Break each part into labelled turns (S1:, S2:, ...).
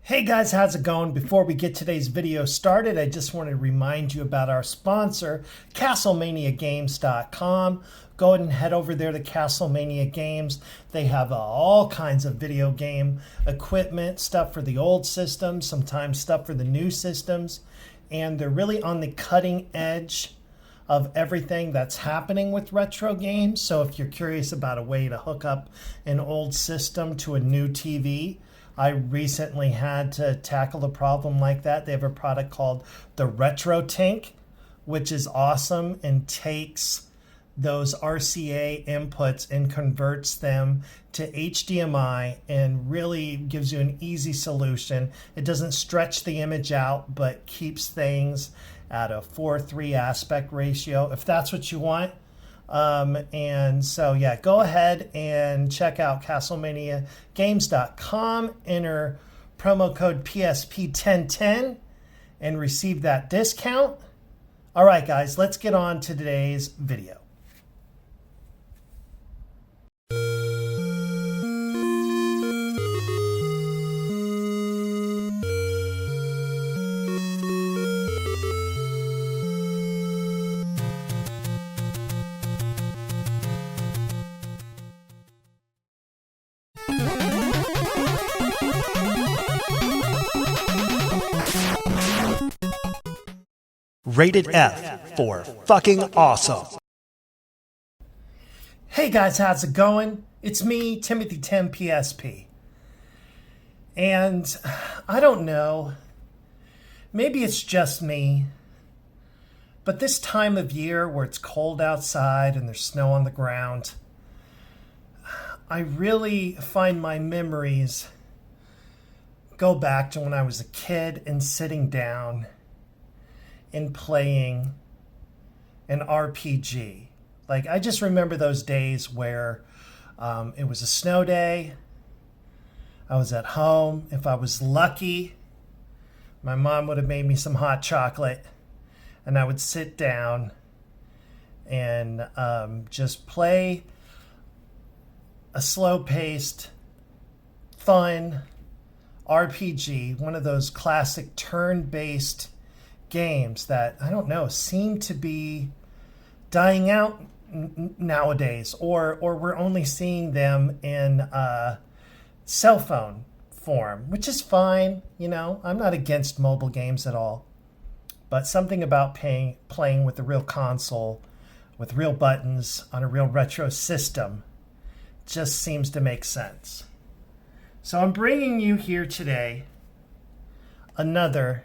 S1: Hey guys, how's it going? Before we get today's video started, I just want to remind you about our sponsor, CastlemaniaGames.com. Go ahead and head over there to Castlemania Games. They have all kinds of video game equipment, stuff for the old systems, sometimes stuff for the new systems, and they're really on the cutting edge of everything that's happening with retro games. So if you're curious about a way to hook up an old system to a new TV, I recently had to tackle a problem like that. They have a product called the Retro Tank, which is awesome and takes those RCA inputs and converts them to HDMI and really gives you an easy solution. It doesn't stretch the image out, but keeps things at a 4:3 aspect ratio, if that's what you want. And so, yeah, go ahead and check out CastlemaniaGames.com, enter promo code PSP1010 and receive that discount. All right, guys, let's get on to today's video.
S2: Rated F for fucking awesome.
S1: Hey guys, how's it going? It's me, Timothy 10 PSP. And I don't know, maybe it's just me, but this time of year where it's cold outside and there's snow on the ground, I really find my memories go back to when I was a kid and sitting down and playing an RPG. Like, I just remember those days where it was a snow day. I was at home. If I was lucky, my mom would have made me some hot chocolate, and I would sit down and just play a slow-paced, fun RPG, one of those classic turn-based games that, I don't know, seem to be dying out nowadays, or we're only seeing them in cell phone form, which is fine. You know, I'm not against mobile games at all, but something about playing with a real console with real buttons on a real retro system just seems to make sense. So I'm bringing you here today another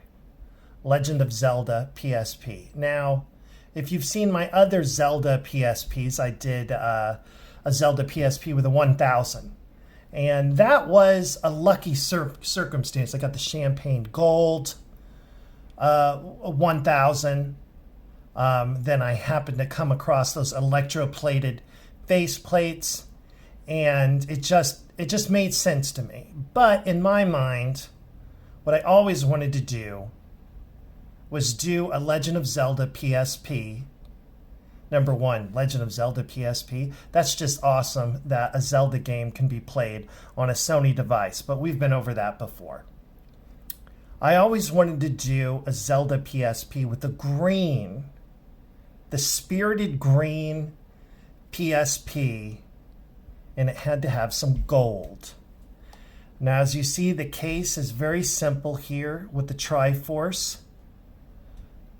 S1: Legend of Zelda PSP. Now, if you've seen my other Zelda PSPs, I did a Zelda PSP with a 1000. And that was a lucky circumstance. I got the Champagne Gold 1000. Then I happened to come across those electroplated faceplates, and it just made sense to me. But in my mind, what I always wanted to do was do a Legend of Zelda PSP. Number one, Legend of Zelda PSP. That's just awesome that a Zelda game can be played on a Sony device, but we've been over that before. I always wanted to do a Zelda PSP with the spirited green PSP, and it had to have some gold. Now, as you see, the case is very simple here with the Triforce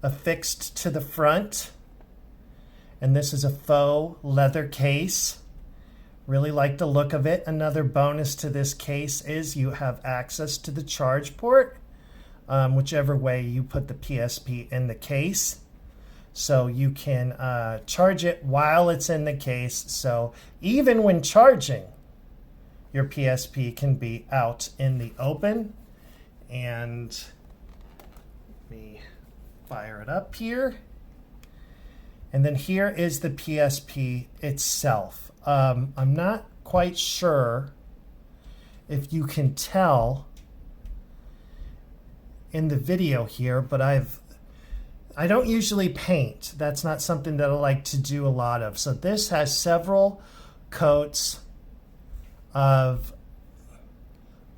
S1: affixed to the front, and this is a faux leather case. Really like the look of it. Another bonus to this case is you have access to the charge port, whichever way you put the PSP in the case, so you can charge it while it's in the case. So even when charging, your PSP can be out in the open. And let me fire it up here. And then here is the PSP itself. I'm not quite sure if you can tell in the video here, but I don't usually paint. That's not something that I like to do a lot of. So this has several coats of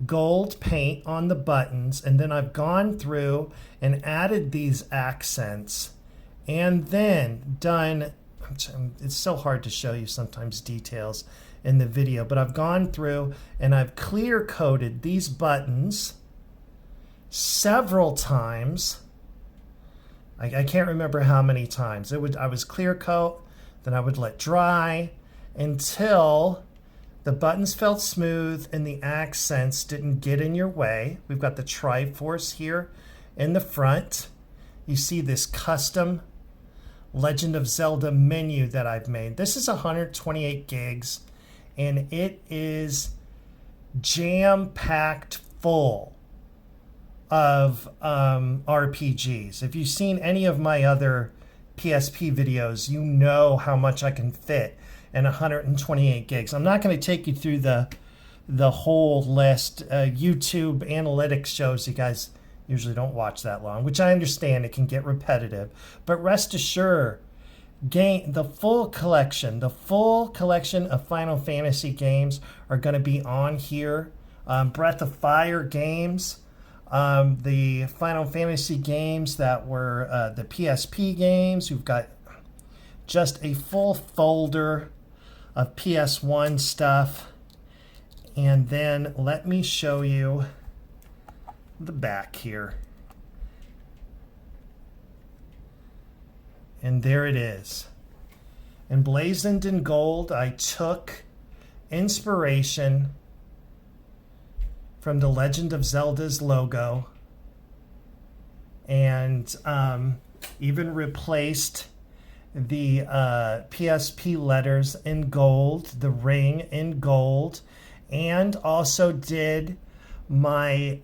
S1: gold paint on the buttons, and then I've gone through and added these accents and then done, it's so hard to show you sometimes details in the video, but I've gone through and I've clear coated these buttons several times. I can't remember how many times. I was clear coat, then I would let dry until the buttons felt smooth and the accents didn't get in your way. We've got the Triforce here in the front. You see this custom Legend of Zelda menu that I've made. This is 128 gigs and it is jam-packed full of RPGs. If you've seen any of my other PSP videos, you know how much I can fit in 128 gigs. I'm not going to take you through the whole list. YouTube analytics shows you guys usually don't watch that long, which I understand it can get repetitive. But rest assured, the full collection of Final Fantasy games are going to be on here. Breath of Fire games, the Final Fantasy games that were the PSP games. We've got just a full folder of PS1 stuff. And then let me show you the back here. And there it is. Emblazoned in gold, I took inspiration from the Legend of Zelda's logo and even replaced the PSP letters in gold, the ring in gold, and also did my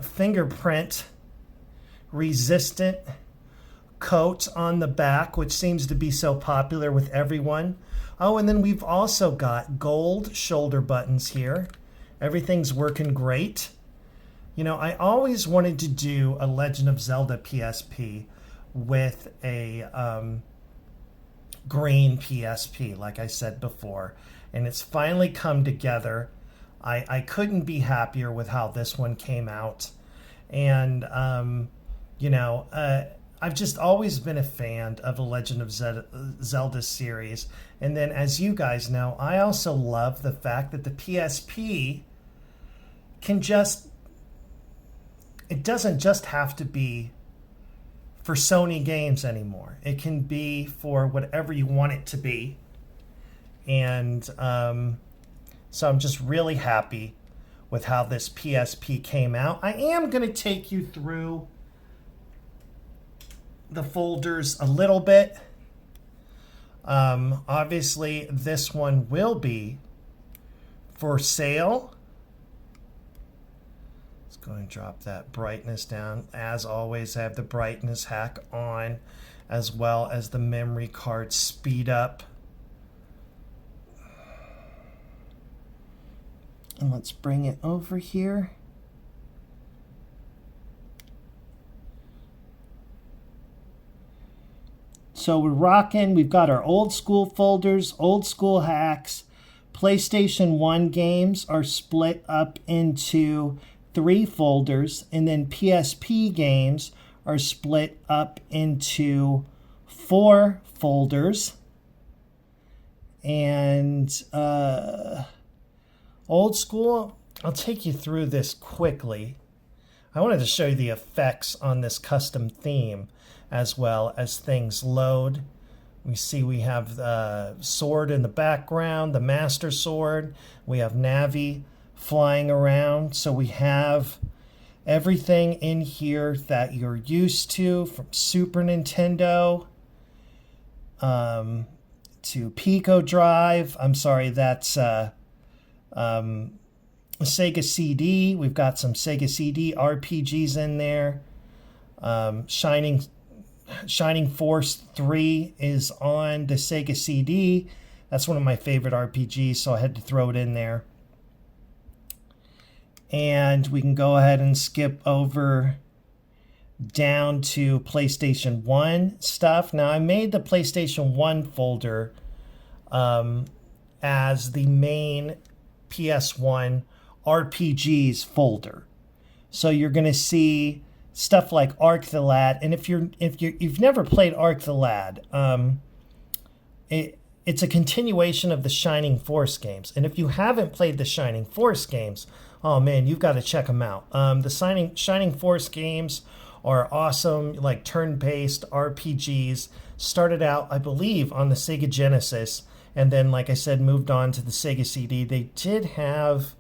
S1: fingerprint resistant coat on the back, which seems to be so popular with everyone. Oh, and then we've also got gold shoulder buttons here. Everything's working great. You know, I always wanted to do a Legend of Zelda PSP with a green PSP, like I said before, and it's finally come together. I couldn't be happier with how this one came out. And, you know, I've just always been a fan of the Legend of Zelda series. And then, as you guys know, I also love the fact that the PSP can it doesn't just have to be for Sony games anymore. It can be for whatever you want it to be. And so I'm just really happy with how this PSP came out. I am going to take you through the folders a little bit. Obviously, this one will be for sale. Let's go and drop that brightness down. As always, I have the brightness hack on, as well as the memory card speed up. And let's bring it over here. So we're rocking. We've got our old school folders, old school hacks. PlayStation 1 games are split up into 3 folders, and then PSP games are split up into 4 folders. And old school, I'll take you through this quickly. I wanted to show you the effects on this custom theme as well as things load. We see we have the sword in the background, the Master Sword. We have Navi flying around. So we have everything in here that you're used to, from Super Nintendo to Pico Drive. I'm sorry, that's Sega CD. We've got some Sega CD RPGs in there. Shining Force 3 is on the Sega CD. That's one of my favorite RPGs, so I had to throw it in there. And we can go ahead and skip over down to PlayStation 1 stuff. Now, I made the PlayStation 1 folder as the main PS1 RPGs folder. So you're going to see stuff like Arc the Lad, and if you've never played Arc the Lad, it's a continuation of the Shining Force games. And if you haven't played the Shining Force games, oh man, you've got to check them out. The Shining Force games are awesome, like turn-based RPGs. Started out, I believe, on the Sega Genesis, and then, like I said, moved on to the Sega CD. They did have,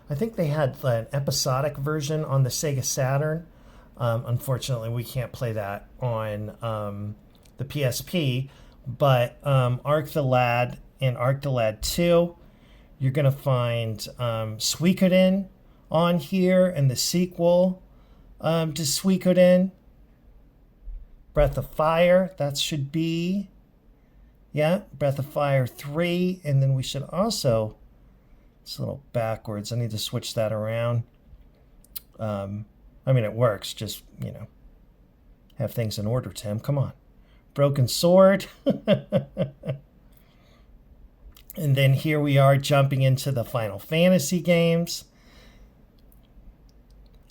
S1: I think they had an episodic version on the Sega Saturn. Unfortunately, we can't play that on the PSP. But Arc the Lad and Arc the Lad 2, you're going to find Suikoden on here, and the sequel to Suikoden. Breath of Fire, that should be, yeah, Breath of Fire 3. And then we should also, it's a little backwards, I need to switch that around. I mean, it works, just, have things in order, Tim, come on. Broken Sword. And then here we are jumping into the Final Fantasy games.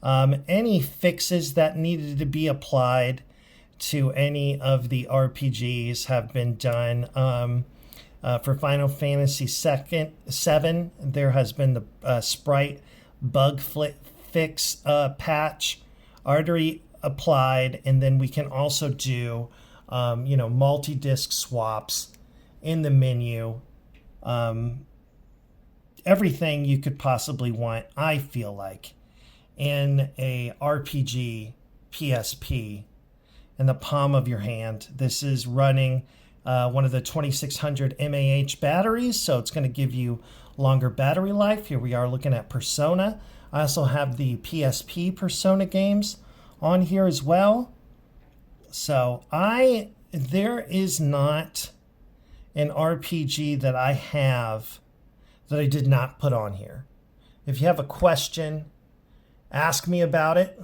S1: Any fixes that needed to be applied to any of the RPGs have been done. For Final Fantasy 7, there has been the sprite bug fix patch already applied, and then we can also do multi-disc swaps in the menu. Everything you could possibly want, I feel like, in a RPG PSP in the palm of your hand. This is running one of the 2600 mAh batteries, so it's going to give you longer battery life. Here we are looking at Persona. I also have the PSP Persona games on here as well. So there is not an RPG that I have that I did not put on here. If you have a question, ask me about it.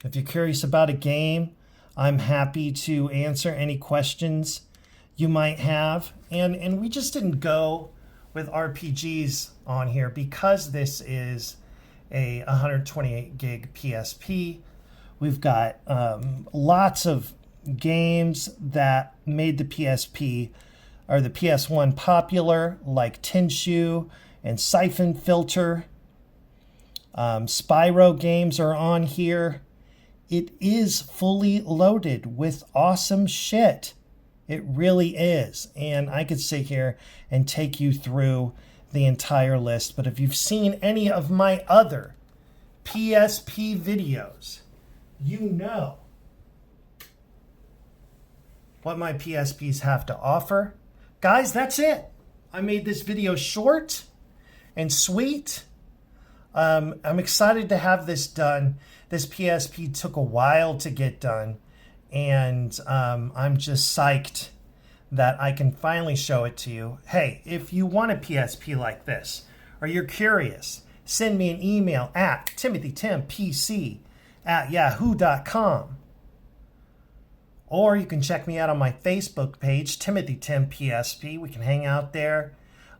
S1: If you're curious about a game, I'm happy to answer any questions you might have. And we just didn't go with RPGs on here because this is a 128 gig PSP. We've got lots of games that made the PSP or the PS1 popular, like Tenchu and Siphon Filter. Spyro games are on here. It is fully loaded with awesome shit. It really is. And I could sit here and take you through the entire list. But if you've seen any of my other PSP videos, you know what my PSPs have to offer. Guys, that's it. I made this video short and sweet. I'm excited to have this done. This PSP took a while to get done, and I'm just psyched that I can finally show it to you. Hey, if you want a PSP like this, or you're curious, send me an email at timothytimpc@yahoo.com. Or you can check me out on my Facebook page, Timothy Tim PSP. We can hang out there.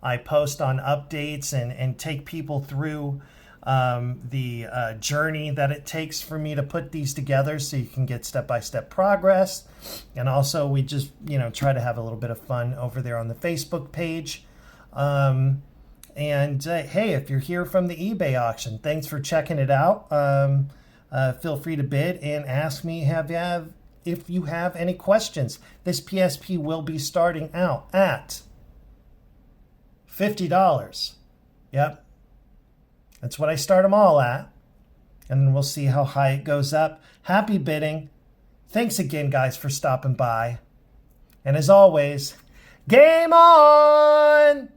S1: I post on updates and take people through the journey that it takes for me to put these together so you can get step-by-step progress. And also we just, try to have a little bit of fun over there on the Facebook page. Hey, if you're here from the eBay auction, thanks for checking it out. Feel free to bid and ask me if you have any questions. This PSP will be starting out at $50. Yep. That's what I start them all at. And we'll see how high it goes up. Happy bidding. Thanks again, guys, for stopping by. And as always, game on!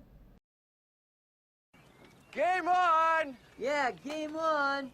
S3: Game on!
S4: Yeah, game on!